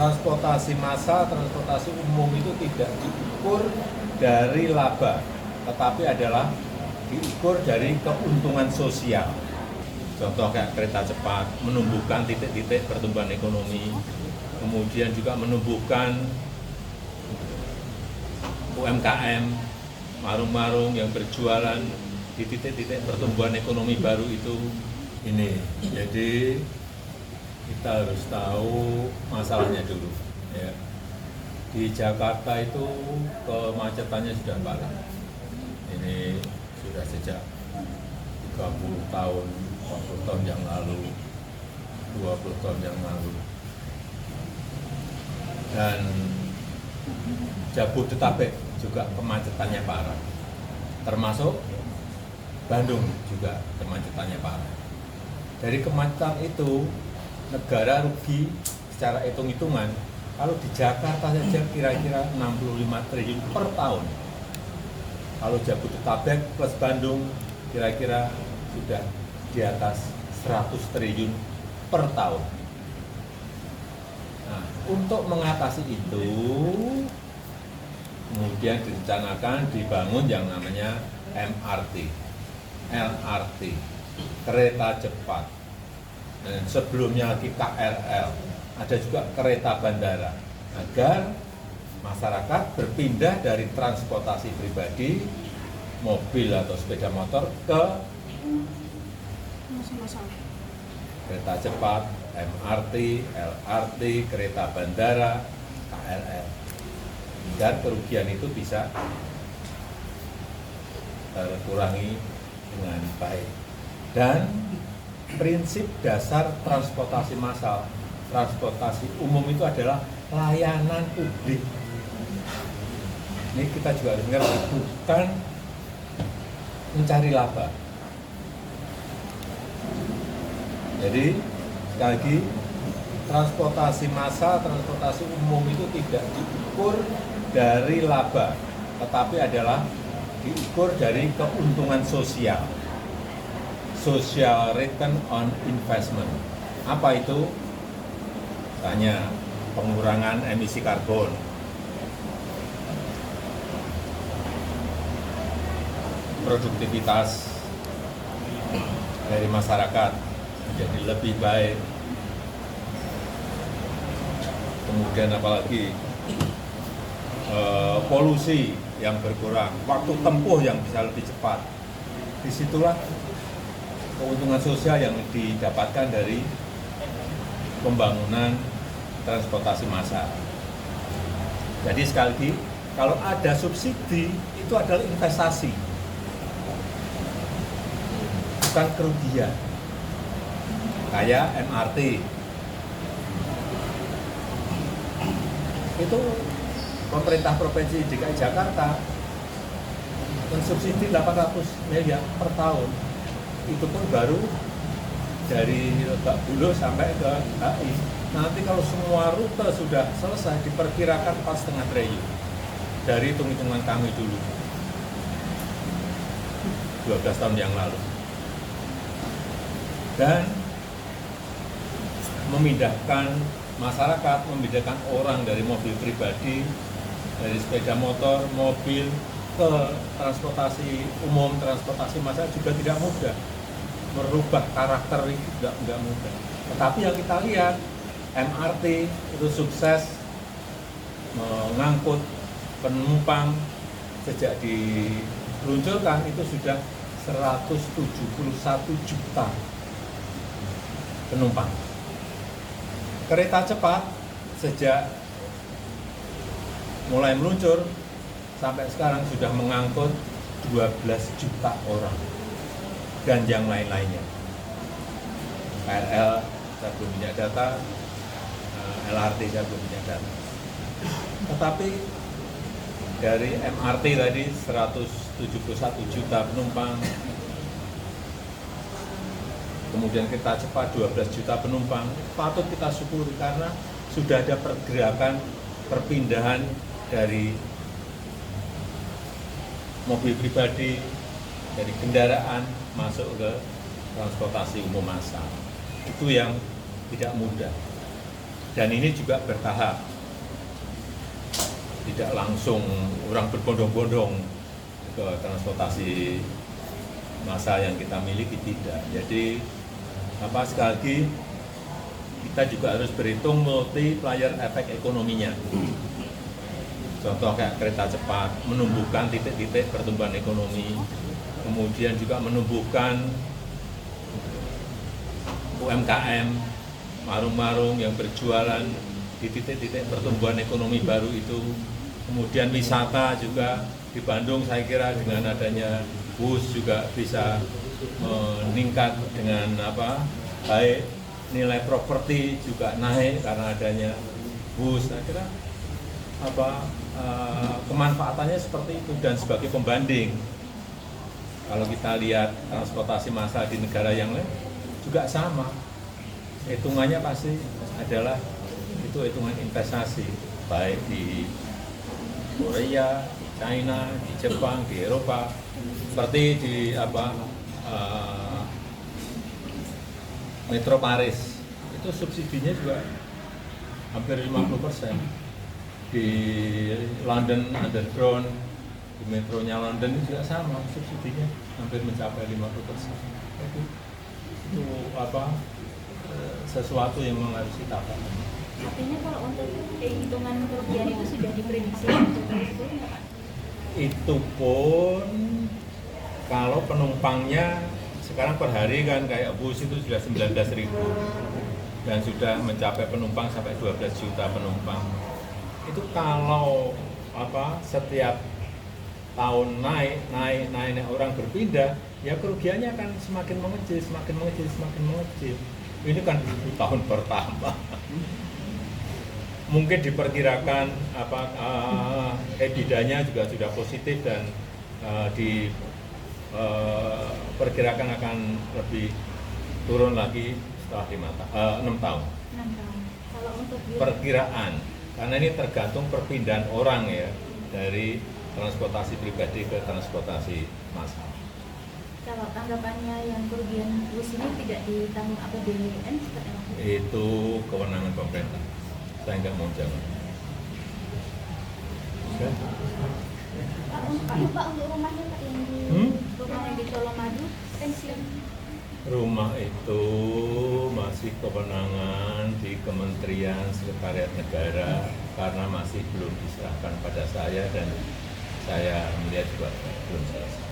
Transportasi massal, transportasi umum itu tidak diukur dari laba, tetapi adalah diukur dari keuntungan sosial. Contoh kayak kereta cepat, menumbuhkan titik-titik pertumbuhan ekonomi, kemudian juga menumbuhkan UMKM, warung-warung yang berjualan di titik-titik pertumbuhan ekonomi baru itu. Ini, jadi kita harus tahu masalahnya dulu. Ya. Di Jakarta itu kemacetannya sudah parah. Ini sudah sejak 30 tahun, 40 tahun yang lalu, 20 tahun yang lalu. Dan Jabodetabek juga kemacetannya parah. Termasuk Bandung juga kemacetannya parah. Dari kemacetan itu, negara rugi secara hitung-hitungan, kalau di Jakarta saja kira-kira 65 triliun per tahun. Kalau Jabodetabek plus Bandung kira-kira sudah di atas 100 triliun per tahun. Nah, untuk mengatasi itu, kemudian direncanakan dibangun yang namanya MRT, LRT, kereta cepat. Dan sebelumnya lagi KRL, ada juga kereta bandara, agar masyarakat berpindah dari transportasi pribadi, mobil atau sepeda motor ke kereta cepat, MRT, LRT, kereta bandara, KRL. Dan kerugian itu bisa terkurangi dengan baik. Dan prinsip dasar transportasi massal, transportasi umum itu adalah layanan publik. Ini kita juga harus mengerti, bukan mencari laba. Jadi, sekali lagi, transportasi massal, transportasi umum itu tidak diukur dari laba, tetapi adalah diukur dari keuntungan sosial. Social return on investment. Apa itu? Tanya pengurangan emisi karbon, produktivitas dari masyarakat menjadi lebih baik, kemudian apalagi polusi yang berkurang, waktu tempuh yang bisa lebih cepat. Disitulah keuntungan sosial yang didapatkan dari pembangunan transportasi massal. Jadi sekali lagi, kalau ada subsidi, itu adalah investasi, bukan kerugian. Kayak MRT, itu pemerintah Provinsi DKI Jakarta mensubsidi 800 miliar per tahun. Itu pun baru dari Lebak Bulus sampai ke HI. Nanti kalau semua rute sudah selesai, diperkirakan 4,5 triliun dari hitung-hitungan kami dulu 12 tahun yang lalu. Dan memindahkan masyarakat, memindahkan orang dari mobil pribadi, dari sepeda motor, mobil ke transportasi umum, transportasi massal juga tidak mudah. Merubah karakter itu tidak mudah. Tetapi yang kita lihat, MRT itu sukses mengangkut penumpang. Sejak diluncurkan itu sudah 171 juta penumpang. Kereta cepat sejak mulai meluncur sampai sekarang sudah mengangkut 12 juta orang. Dan yang lain-lainnya. KRL saya belum punya data, LRT saya belum punya data. Tetapi dari MRT tadi 171 juta penumpang, kemudian kereta cepat 12 juta penumpang, patut kita syukuri karena sudah ada pergerakan perpindahan dari mobil pribadi, dari kendaraan masuk ke transportasi umum massal. Itu yang tidak mudah. Dan ini juga bertahap, tidak langsung orang berbondong-bondong ke transportasi massal yang kita miliki, tidak. Jadi sekali lagi kita juga harus berhitung multiplier efek ekonominya. Contoh kayak kereta cepat menumbuhkan titik-titik pertumbuhan ekonomi, kemudian juga menumbuhkan UMKM, warung-warung yang berjualan di titik-titik pertumbuhan ekonomi baru itu. Kemudian wisata juga di Bandung, saya kira dengan adanya bus juga bisa meningkat dengan baik, nilai properti juga naik karena adanya bus. Saya kira kemanfaatannya seperti itu. Dan sebagai pembanding, kalau kita lihat transportasi massal di negara yang lain juga sama, hitungannya pasti adalah itu hitungan investasi, baik di Korea, di China, di Jepang, di Eropa, seperti di Metro Paris itu subsidinya juga hampir 50%. Di London Underground, di metronya London itu juga sama, subsidinya hampir mencapai 50%. Itu sesuatu yang memang harus kita pahami. Artinya kalau untuk hitungan kerugian itu sudah diprediksi itu pun kalau penumpangnya sekarang per hari kan kayak bus itu sudah 19.000 dan sudah mencapai penumpang sampai 12 juta penumpang. Itu kalau setiap tahun naik orang berpindah, ya kerugiannya akan semakin mengecil. Ini kan tahun pertama. Mungkin diperkirakan EBITDA-nya juga sudah positif dan diperkirakan akan lebih turun lagi setelah 6 tahun. 6 tahun. Kalau untuk perkiraan, karena ini tergantung perpindahan orang ya dari transportasi pribadi ke transportasi massal. Kalau tanggapannya yang kerugian bus ini tidak ditanggung APBN seperti apa? Itu kewenangan pemerintah. Saya nggak mau jawab. Pak, untuk rumahnya Pak yang di rumah yang di Colomadu pensiun. Rumah itu masih kewenangan di Kementerian Sekretariat Negara karena masih belum diserahkan pada saya dan saya melihat juga belum selesai.